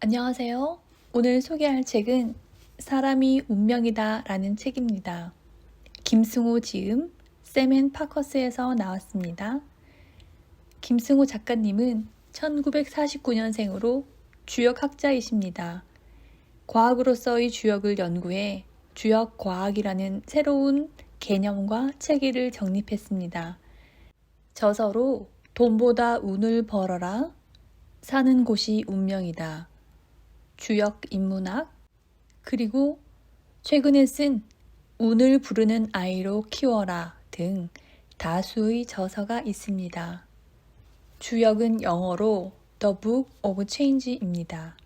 안녕하세요. 오늘 소개할 책은 사람이 운명이다 라는 책입니다. 김승호 지음, 샘앤파커스에서 나왔습니다. 김승호 작가님은 1949년생으로 주역학자이십니다. 과학으로서의 주역을 연구해 주역과학이라는 새로운 개념과 체계를 정립했습니다. 저서로 돈보다 운을 벌어라, 사는 곳이 운명이다, 주역 인문학, 그리고 최근에 쓴 운을 부르는 아이로 키워라 등 다수의 저서가 있습니다. 주역은 영어로 The Book of Change입니다.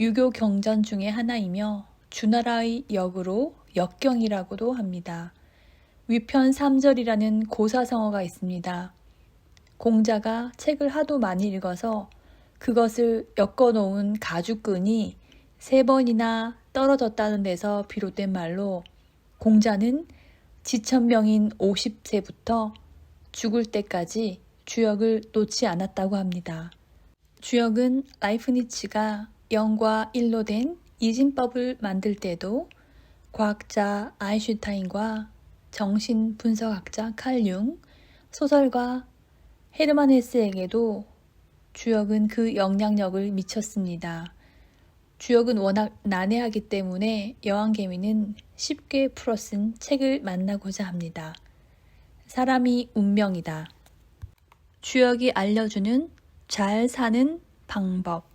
유교 경전 중의 하나이며 주나라의 역으로 역경이라고도 합니다. 위편 3절이라는 고사성어가 있습니다. 공자가 책을 하도 많이 읽어서 그것을 엮어놓은 가죽끈이 3번이나 떨어졌다는 데서 비롯된 말로 공자는 지천명인 50세부터 죽을 때까지 주역을 놓지 않았다고 합니다. 주역은 라이프니츠가 0과 1로 된 이진법을 만들 때도 과학자 아인슈타인과 정신분석학자 칼융, 소설가 헤르만 헤세에게도 주역은 그 영향력을 미쳤습니다. 주역은 워낙 난해하기 때문에 여왕개미는 쉽게 풀어쓴 책을 만나고자 합니다. 사람이 운명이다. 주역이 알려주는 잘 사는 방법.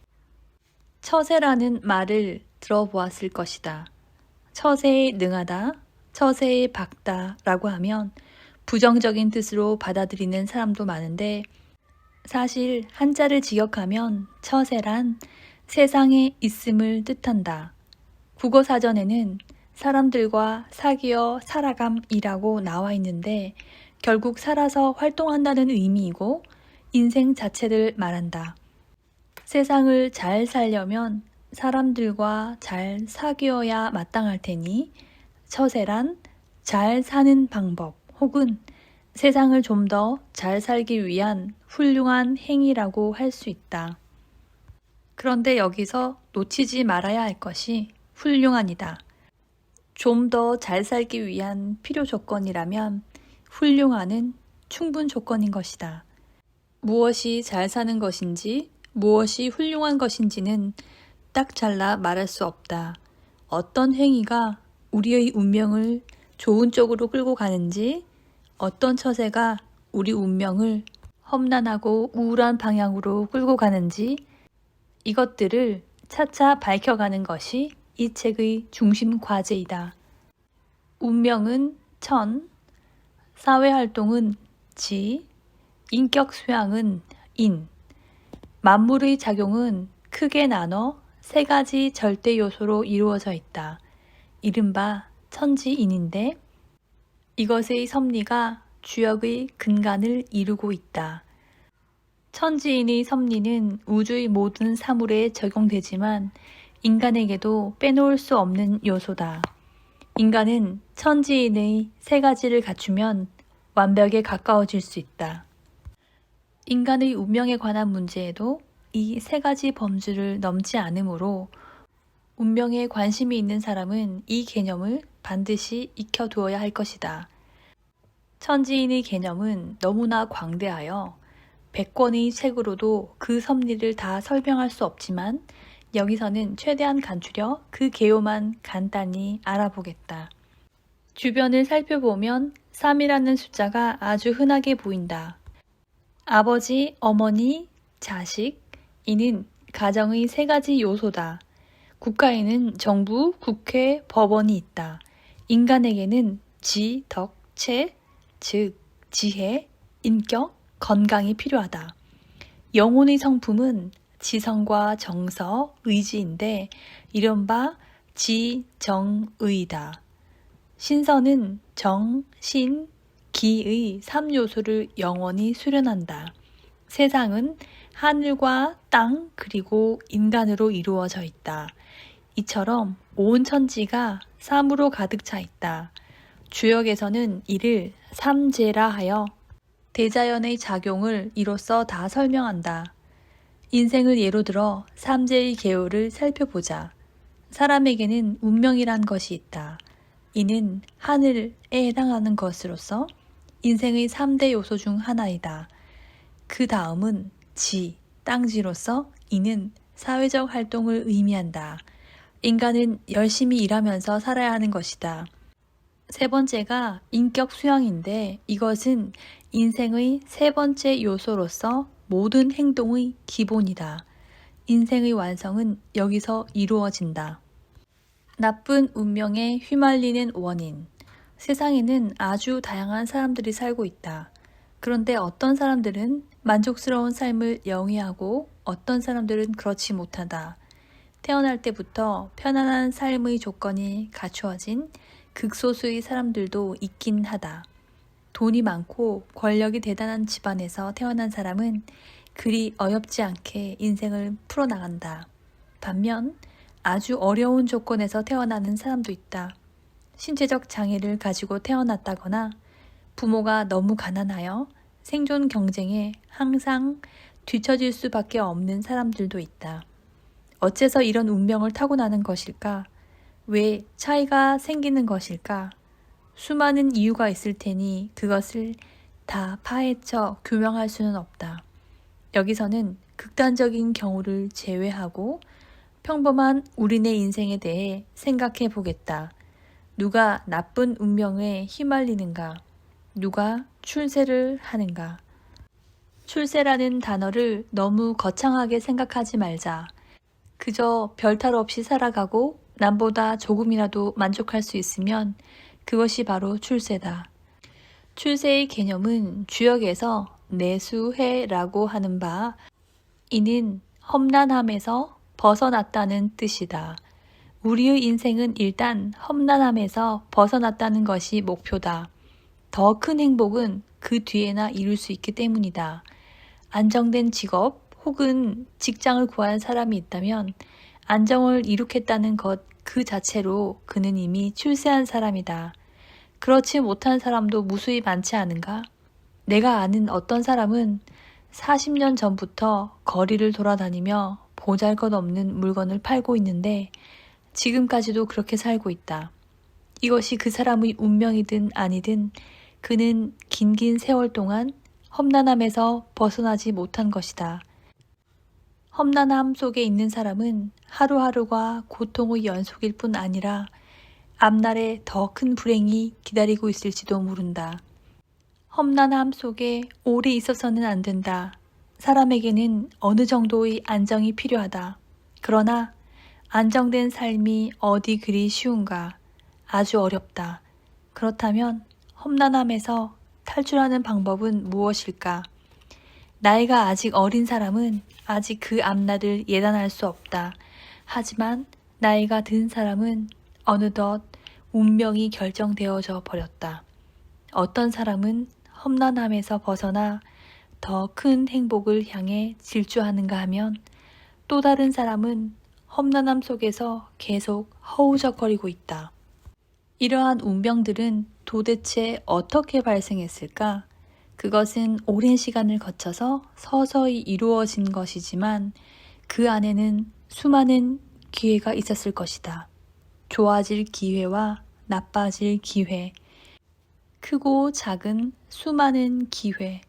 처세라는 말을 들어보았을 것이다. 처세에 능하다, 처세에 박다 라고 하면 부정적인 뜻으로 받아들이는 사람도 많은데 사실 한자를 직역하면 처세란 세상에 있음을 뜻한다. 국어사전에는 사람들과 사귀어 살아감이라고 나와 있는데 결국 살아서 활동한다는 의미이고 인생 자체를 말한다. 세상을 잘 살려면 사람들과 잘 사귀어야 마땅할 테니 처세란 잘 사는 방법 혹은 세상을 좀 더 잘 살기 위한 훌륭한 행위라고 할 수 있다. 그런데 여기서 놓치지 말아야 할 것이 훌륭한이다. 좀 더 잘 살기 위한 필요 조건이라면 훌륭한은 충분 조건인 것이다. 무엇이 잘 사는 것인지 무엇이 훌륭한 것인지는 딱 잘라 말할 수 없다. 어떤 행위가 우리의 운명을 좋은 쪽으로 끌고 가는지 어떤 처세가 우리 운명을 험난하고 우울한 방향으로 끌고 가는지 이것들을 차차 밝혀가는 것이 이 책의 중심 과제이다. 운명은 천, 사회활동은 지, 인격 수양은 인. 만물의 작용은 크게 나눠 3가지 절대 요소로 이루어져 있다. 이른바 천지인인데 이것의 섭리가 주역의 근간을 이루고 있다. 천지인의 섭리는 우주의 모든 사물에 적용되지만 인간에게도 빼놓을 수 없는 요소다. 인간은 천지인의 3가지를 갖추면 완벽에 가까워질 수 있다. 인간의 운명에 관한 문제에도 이 3가지 범주를 넘지 않으므로 운명에 관심이 있는 사람은 이 개념을 반드시 익혀두어야 할 것이다. 천지인의 개념은 너무나 광대하여 100권의 책으로도 그 섭리를 다 설명할 수 없지만 여기서는 최대한 간추려 그 개요만 간단히 알아보겠다. 주변을 살펴보면 3이라는 숫자가 아주 흔하게 보인다. 아버지, 어머니, 자식, 이는 가정의 3가지 요소다. 국가에는 정부, 국회, 법원이 있다. 인간에게는 지, 덕, 체, 즉 지혜, 인격, 건강이 필요하다. 영혼의 성품은 지성과 정서, 의지인데 이른바 지정의다. 신선은 정, 신, 기의 3요소를 영원히 수련한다. 세상은 하늘과 땅 그리고 인간으로 이루어져 있다. 이처럼 온 천지가 삼으로 가득 차 있다. 주역에서는 이를 삼재라 하여 대자연의 작용을 이로써 다 설명한다. 인생을 예로 들어 삼재의 계율을 살펴보자. 사람에게는 운명이란 것이 있다. 이는 하늘에 해당하는 것으로서 인생의 3대 요소 중 하나이다. 그 다음은 지, 땅지로서 이는 사회적 활동을 의미한다. 인간은 열심히 일하면서 살아야 하는 것이다. 세 번째가 인격 수양인데 이것은 인생의 세 번째 요소로서 모든 행동의 기본이다. 인생의 완성은 여기서 이루어진다. 나쁜 운명에 휘말리는 원인. 세상에는 아주 다양한 사람들이 살고 있다. 그런데 어떤 사람들은 만족스러운 삶을 영위하고 어떤 사람들은 그렇지 못하다. 태어날 때부터 편안한 삶의 조건이 갖추어진 극소수의 사람들도 있긴 하다. 돈이 많고 권력이 대단한 집안에서 태어난 사람은 그리 어렵지 않게 인생을 풀어나간다. 반면 아주 어려운 조건에서 태어나는 사람도 있다. 신체적 장애를 가지고 태어났다거나 부모가 너무 가난하여 생존 경쟁에 항상 뒤처질 수밖에 없는 사람들도 있다. 어째서 이런 운명을 타고나는 것일까? 왜 차이가 생기는 것일까? 수많은 이유가 있을 테니 그것을 다 파헤쳐 규명할 수는 없다. 여기서는 극단적인 경우를 제외하고 평범한 우리네 인생에 대해 생각해 보겠다. 누가 나쁜 운명에 휘말리는가? 누가 출세를 하는가? 출세라는 단어를 너무 거창하게 생각하지 말자. 그저 별탈 없이 살아가고 남보다 조금이라도 만족할 수 있으면 그것이 바로 출세다. 출세의 개념은 주역에서 내수해라고 하는 바, 이는 험난함에서 벗어났다는 뜻이다. 우리의 인생은 일단 험난함에서 벗어났다는 것이 목표다. 더 큰 행복은 그 뒤에나 이룰 수 있기 때문이다. 안정된 직업 혹은 직장을 구한 사람이 있다면 안정을 이룩했다는 것 그 자체로 그는 이미 출세한 사람이다. 그렇지 못한 사람도 무수히 많지 않은가? 내가 아는 어떤 사람은 40년 전부터 거리를 돌아다니며 보잘것없는 물건을 팔고 있는데 지금까지도 그렇게 살고 있다. 이것이 그 사람의 운명이든 아니든 그는 긴 세월 동안 험난함에서 벗어나지 못한 것이다. 험난함 속에 있는 사람은 하루하루가 고통의 연속일 뿐 아니라 앞날에 더 큰 불행이 기다리고 있을지도 모른다. 험난함 속에 오래 있어서는 안 된다. 사람에게는 어느 정도의 안정이 필요하다. 그러나 안정된 삶이 어디 그리 쉬운가? 아주 어렵다. 그렇다면 험난함에서 탈출하는 방법은 무엇일까? 나이가 아직 어린 사람은 아직 그 앞날을 예단할 수 없다. 하지만 나이가 든 사람은 어느덧 운명이 결정되어져 버렸다. 어떤 사람은 험난함에서 벗어나 더 큰 행복을 향해 질주하는가 하면 또 다른 사람은 험난함 속에서 계속 허우적거리고 있다. 이러한 운명들은 도대체 어떻게 발생했을까? 그것은 오랜 시간을 거쳐서 서서히 이루어진 것이지만 그 안에는 수많은 기회가 있었을 것이다. 좋아질 기회와 나빠질 기회, 크고 작은 수많은 기회.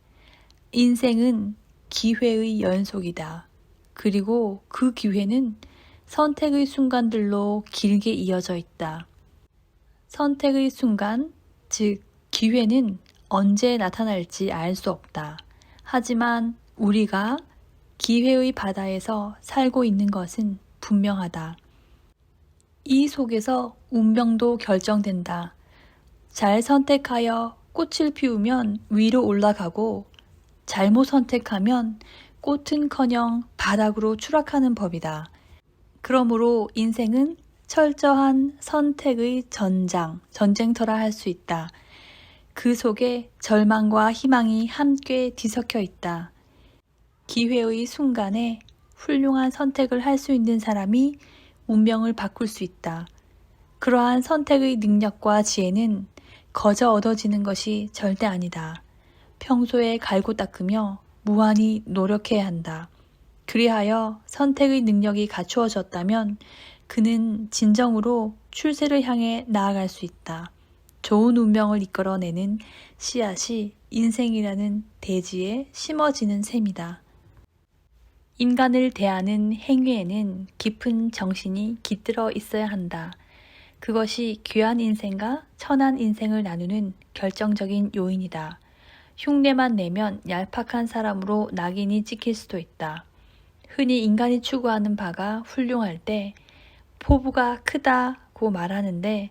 인생은 기회의 연속이다. 그리고 그 기회는 선택의 순간들로 길게 이어져 있다. 선택의 순간, 즉 기회는 언제 나타날지 알 수 없다. 하지만 우리가 기회의 바다에서 살고 있는 것은 분명하다. 이 속에서 운명도 결정된다. 잘 선택하여 꽃을 피우면 위로 올라가고 잘못 선택하면 꽃은커녕 바닥으로 추락하는 법이다. 그러므로 인생은 철저한 선택의 전쟁터라 할 수 있다. 그 속에 절망과 희망이 함께 뒤섞여 있다. 기회의 순간에 훌륭한 선택을 할 수 있는 사람이 운명을 바꿀 수 있다. 그러한 선택의 능력과 지혜는 거저 얻어지는 것이 절대 아니다. 평소에 갈고 닦으며 무한히 노력해야 한다. 그리하여 선택의 능력이 갖추어졌다면 그는 진정으로 출세를 향해 나아갈 수 있다. 좋은 운명을 이끌어내는 씨앗이 인생이라는 대지에 심어지는 셈이다. 인간을 대하는 행위에는 깊은 정신이 깃들어 있어야 한다. 그것이 귀한 인생과 천한 인생을 나누는 결정적인 요인이다. 흉내만 내면 얄팍한 사람으로 낙인이 찍힐 수도 있다. 흔히 인간이 추구하는 바가 훌륭할 때 포부가 크다고 말하는데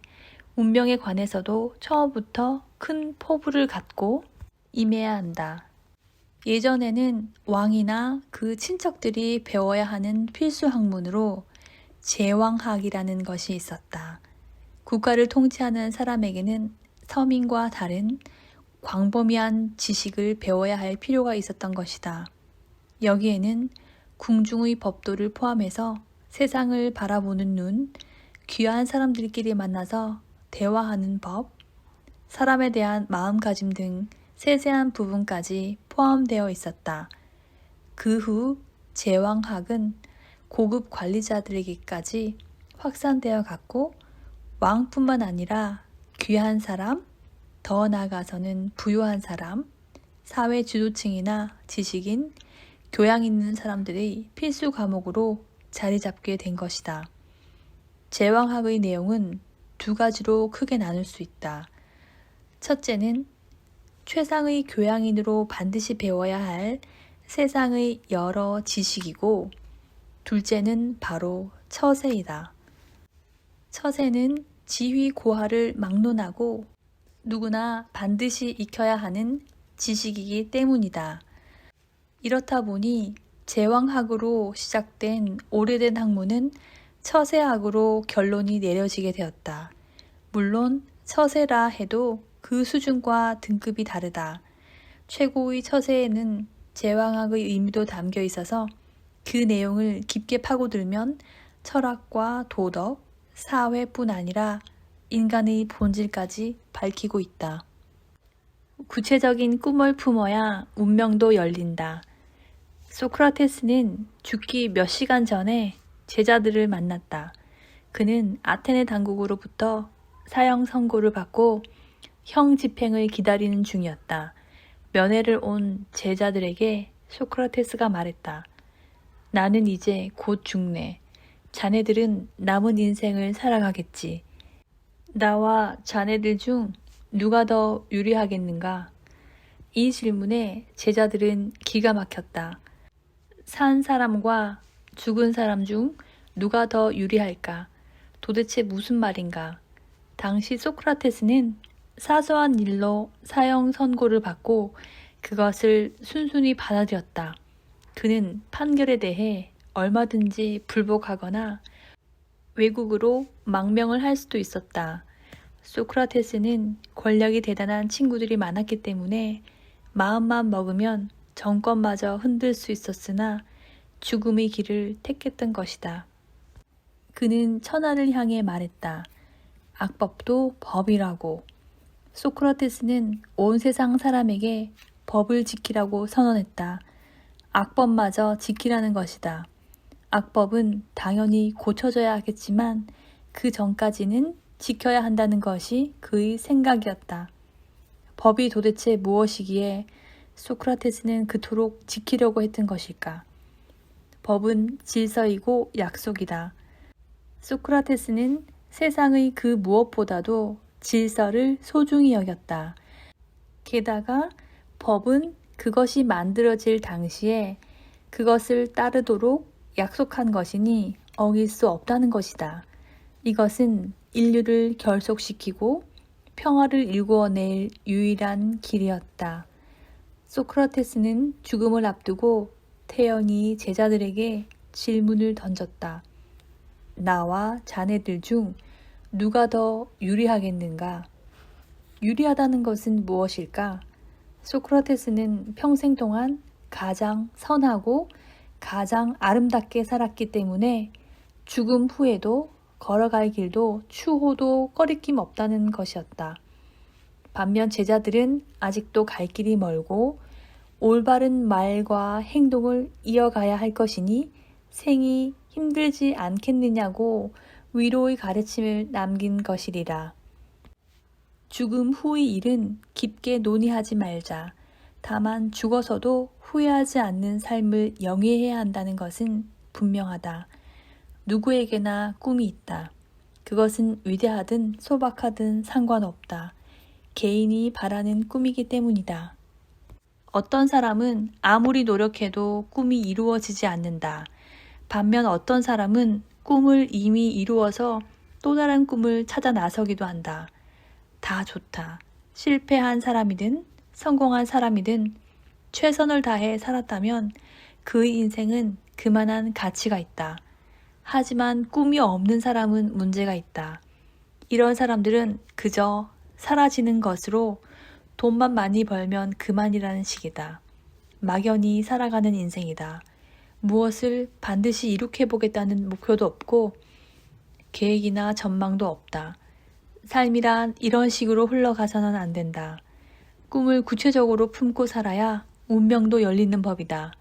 운명에 관해서도 처음부터 큰 포부를 갖고 임해야 한다. 예전에는 왕이나 그 친척들이 배워야 하는 필수 학문으로 제왕학이라는 것이 있었다. 국가를 통치하는 사람에게는 서민과 다른 광범위한 지식을 배워야 할 필요가 있었던 것이다. 여기에는 궁중의 법도를 포함해서 세상을 바라보는 눈, 귀한 사람들끼리 만나서 대화하는 법, 사람에 대한 마음가짐 등 세세한 부분까지 포함되어 있었다. 그 후 제왕학은 고급 관리자들에게까지 확산되어 갔고 왕뿐만 아니라 귀한 사람, 더 나아가서는 부유한 사람, 사회 주도층이나 지식인, 교양 있는 사람들의 필수 과목으로 자리 잡게 된 것이다. 제왕학의 내용은 두 가지로 크게 나눌 수 있다. 첫째는 최상의 교양인으로 반드시 배워야 할 세상의 여러 지식이고, 둘째는 바로 처세이다. 처세는 지휘 고하를 막론하고 누구나 반드시 익혀야 하는 지식이기 때문이다. 이렇다 보니 제왕학으로 시작된 오래된 학문은 처세학으로 결론이 내려지게 되었다. 물론 처세라 해도 그 수준과 등급이 다르다. 최고의 처세에는 제왕학의 의미도 담겨 있어서 그 내용을 깊게 파고들면 철학과 도덕, 사회뿐 아니라 인간의 본질까지 밝히고 있다. 구체적인 꿈을 품어야 운명도 열린다. 소크라테스는 죽기 몇 시간 전에 제자들을 만났다. 그는 아테네 당국으로부터 사형 선고를 받고 형 집행을 기다리는 중이었다. 면회를 온 제자들에게 소크라테스가 말했다. 나는 이제 곧 죽네. 자네들은 남은 인생을 살아가겠지. 나와 자네들 중 누가 더 유리하겠는가? 이 질문에 제자들은 기가 막혔다. 산 사람과 죽은 사람 중 누가 더 유리할까? 도대체 무슨 말인가? 당시 소크라테스는 사소한 일로 사형 선고를 받고 그것을 순순히 받아들였다. 그는 판결에 대해 얼마든지 불복하거나 외국으로 망명을 할 수도 있었다. 소크라테스는 권력이 대단한 친구들이 많았기 때문에 마음만 먹으면 정권마저 흔들 수 있었으나 죽음의 길을 택했던 것이다. 그는 천하를 향해 말했다. 악법도 법이라고. 소크라테스는 온 세상 사람에게 법을 지키라고 선언했다. 악법마저 지키라는 것이다. 악법은 당연히 고쳐져야 하겠지만 그 전까지는 지켜야 한다는 것이 그의 생각이었다. 법이 도대체 무엇이기에 소크라테스는 그토록 지키려고 했던 것일까? 법은 질서이고 약속이다. 소크라테스는 세상의 그 무엇보다도 질서를 소중히 여겼다. 게다가 법은 그것이 만들어질 당시에 그것을 따르도록 약속한 것이니 어길 수 없다는 것이다. 이것은 인류를 결속시키고 평화를 일구어낼 유일한 길이었다. 소크라테스는 죽음을 앞두고 태연히 제자들에게 질문을 던졌다. 나와 자네들 중 누가 더 유리하겠는가? 유리하다는 것은 무엇일까? 소크라테스는 평생 동안 가장 선하고 가장 아름답게 살았기 때문에 죽음 후에도 걸어갈 길도 추호도 꺼리낌 없다는 것이었다. 반면 제자들은 아직도 갈 길이 멀고 올바른 말과 행동을 이어가야 할 것이니 생이 힘들지 않겠느냐고 위로의 가르침을 남긴 것이리라. 죽음 후의 일은 깊게 논의하지 말자. 다만 죽어서도 후회하지 않는 삶을 영위해야 한다는 것은 분명하다. 누구에게나 꿈이 있다. 그것은 위대하든 소박하든 상관없다. 개인이 바라는 꿈이기 때문이다. 어떤 사람은 아무리 노력해도 꿈이 이루어지지 않는다. 반면 어떤 사람은 꿈을 이미 이루어서 또 다른 꿈을 찾아 나서기도 한다. 다 좋다. 실패한 사람이든 성공한 사람이든 최선을 다해 살았다면 그의 인생은 그만한 가치가 있다. 하지만 꿈이 없는 사람은 문제가 있다. 이런 사람들은 그저 사라지는 것으로 돈만 많이 벌면 그만이라는 식이다. 막연히 살아가는 인생이다. 무엇을 반드시 이룩해보겠다는 목표도 없고 계획이나 전망도 없다. 삶이란 이런 식으로 흘러가서는 안 된다. 꿈을 구체적으로 품고 살아야 운명도 열리는 법이다.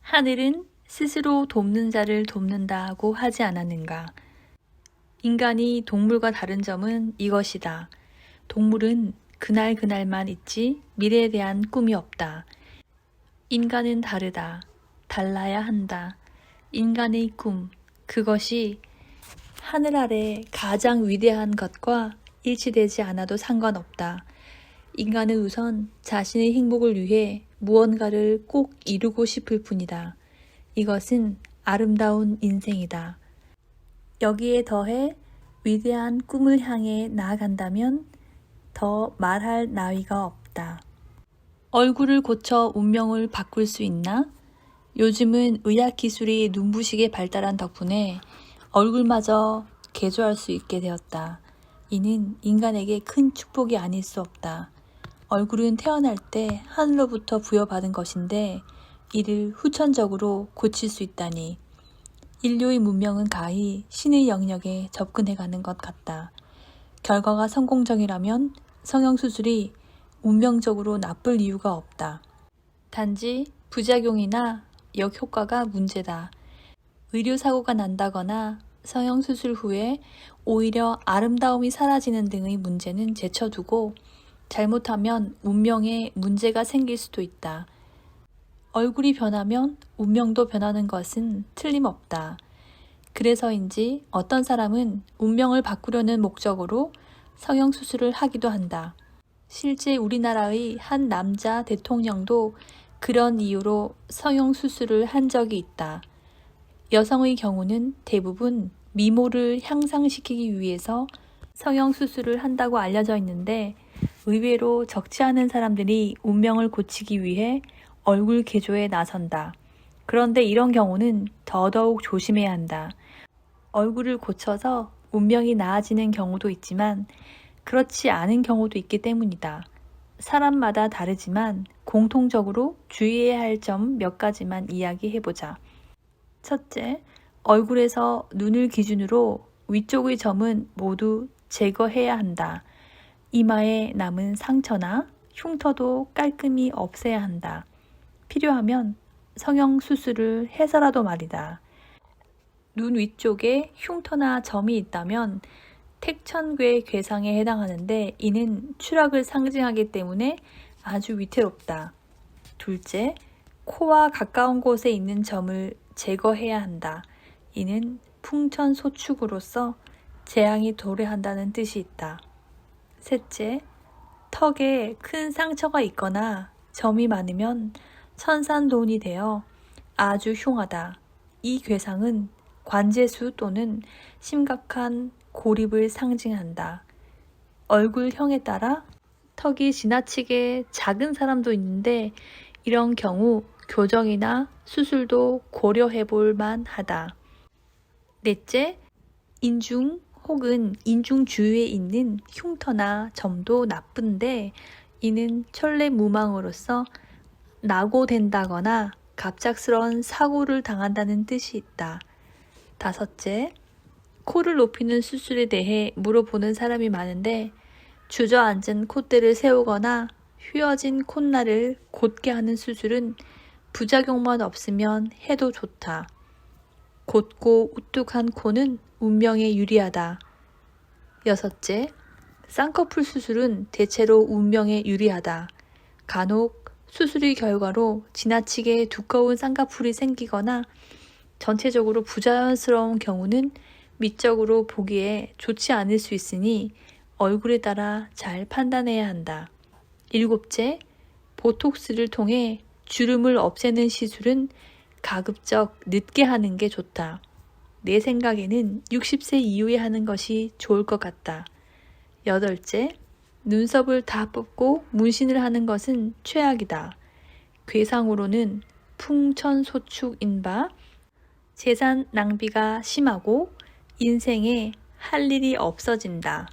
하늘은 스스로 돕는 자를 돕는다고 하지 않았는가? 인간이 동물과 다른 점은 이것이다. 동물은 그날만 있지 미래에 대한 꿈이 없다. 인간은 다르다. 달라야 한다. 인간의 꿈, 그것이 하늘 아래 가장 위대한 것과 일치되지 않아도 상관없다. 인간은 우선 자신의 행복을 위해 무언가를 꼭 이루고 싶을 뿐이다. 이것은 아름다운 인생이다. 여기에 더해 위대한 꿈을 향해 나아간다면 더 말할 나위가 없다. 얼굴을 고쳐 운명을 바꿀 수 있나? 요즘은 의학 기술이 눈부시게 발달한 덕분에 얼굴마저 개조할 수 있게 되었다. 이는 인간에게 큰 축복이 아닐 수 없다. 얼굴은 태어날 때 하늘로부터 부여받은 것인데 이를 후천적으로 고칠 수 있다니 인류의 문명은 가히 신의 영역에 접근해가는 것 같다. 결과가 성공적이라면 성형수술이 운명적으로 나쁠 이유가 없다. 단지 부작용이나 역효과가 문제다. 의료사고가 난다거나 성형수술 후에 오히려 아름다움이 사라지는 등의 문제는 제쳐두고 잘못하면 운명에 문제가 생길 수도 있다. 얼굴이 변하면 운명도 변하는 것은 틀림없다. 그래서인지 어떤 사람은 운명을 바꾸려는 목적으로 성형수술을 하기도 한다. 실제 우리나라의 한 남자 대통령도 그런 이유로 성형수술을 한 적이 있다. 여성의 경우는 대부분 미모를 향상시키기 위해서 성형수술을 한다고 알려져 있는데 의외로 적지 않은 사람들이 운명을 고치기 위해 얼굴 개조에 나선다. 그런데 이런 경우는 더더욱 조심해야 한다. 얼굴을 고쳐서 운명이 나아지는 경우도 있지만 그렇지 않은 경우도 있기 때문이다. 사람마다 다르지만 공통적으로 주의해야 할 점 몇 가지만 이야기해보자. 첫째, 얼굴에서 눈을 기준으로 위쪽의 점은 모두 제거해야 한다. 이마에 남은 상처나 흉터도 깔끔히 없애야 한다. 필요하면 성형수술을 해서라도 말이다. 눈 위쪽에 흉터나 점이 있다면 택천괴 괴상에 해당하는데 이는 추락을 상징하기 때문에 아주 위태롭다. 둘째, 코와 가까운 곳에 있는 점을 제거해야 한다. 이는 풍천소축으로서 재앙이 도래한다는 뜻이 있다. 셋째, 턱에 큰 상처가 있거나 점이 많으면 천산돈이 되어 아주 흉하다. 이 괴상은 관제수 또는 심각한 고립을 상징한다. 얼굴형에 따라 턱이 지나치게 작은 사람도 있는데 이런 경우 교정이나 수술도 고려해 볼 만하다. 넷째, 인중 혹은 인중 주위에 있는 흉터나 점도 나쁜데 이는 천례무망으로서 낙오된다거나 갑작스러운 사고를 당한다는 뜻이 있다. 다섯째, 코를 높이는 수술에 대해 물어보는 사람이 많은데 주저앉은 콧대를 세우거나 휘어진 콧날을 곧게 하는 수술은 부작용만 없으면 해도 좋다. 곧고 우뚝한 코는 운명에 유리하다. 6째, 쌍꺼풀 수술은 대체로 운명에 유리하다. 간혹 수술의 결과로 지나치게 두꺼운 쌍꺼풀이 생기거나 전체적으로 부자연스러운 경우는 미적으로 보기에 좋지 않을 수 있으니 얼굴에 따라 잘 판단해야 한다. 7째, 보톡스를 통해 주름을 없애는 시술은 가급적 늦게 하는 게 좋다. 내 생각에는 60세 이후에 하는 것이 좋을 것 같다. 8째, 눈썹을 다 뽑고 문신을 하는 것은 최악이다. 괴상으로는 풍천소축인 바 재산 낭비가 심하고 인생에 할 일이 없어진다.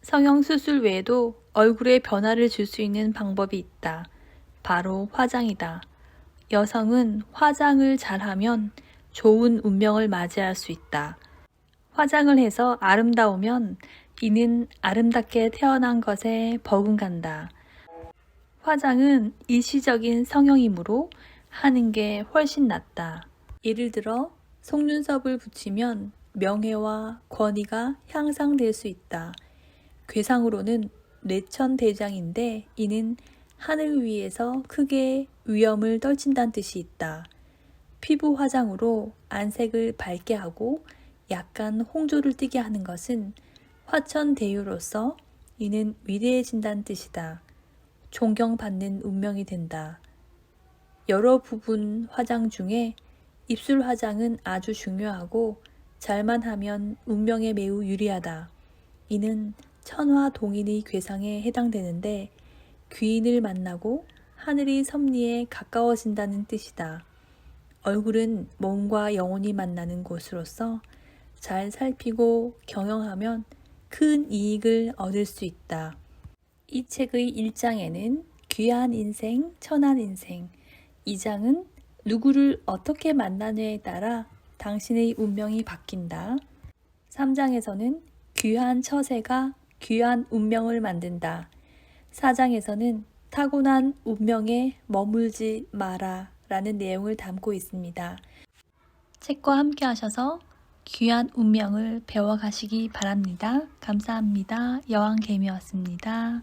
성형수술 외에도 얼굴에 변화를 줄 수 있는 방법이 있다. 바로 화장이다. 여성은 화장을 잘하면 좋은 운명을 맞이할 수 있다. 화장을 해서 아름다우면 이는 아름답게 태어난 것에 버금간다. 화장은 일시적인 성형이므로 하는 게 훨씬 낫다. 예를 들어 속눈썹을 붙이면 명예와 권위가 향상될 수 있다. 괴상으로는 뇌천대장인데 이는 하늘 위에서 크게 위험을 떨친다는 뜻이 있다. 피부 화장으로 안색을 밝게 하고 약간 홍조를 띠게 하는 것은 화천대유로서 이는 위대해진다는 뜻이다. 존경받는 운명이 된다. 여러 부분 화장 중에 입술 화장은 아주 중요하고 잘만 하면 운명에 매우 유리하다. 이는 천화동인의 괴상에 해당되는데 귀인을 만나고 하늘의 섭리에 가까워진다는 뜻이다. 얼굴은 몸과 영혼이 만나는 곳으로서 잘 살피고 경영하면 큰 이익을 얻을 수 있다. 이 책의 1장에는 귀한 인생, 천한 인생, 2장은 누구를 어떻게 만나느냐에 따라 당신의 운명이 바뀐다. 3장에서는 귀한 처세가 귀한 운명을 만든다. 4장에서는 타고난 운명에 머물지 마라 라는 내용을 담고 있습니다. 책과 함께 하셔서 귀한 운명을 배워가시기 바랍니다. 감사합니다. 여왕개미였습니다.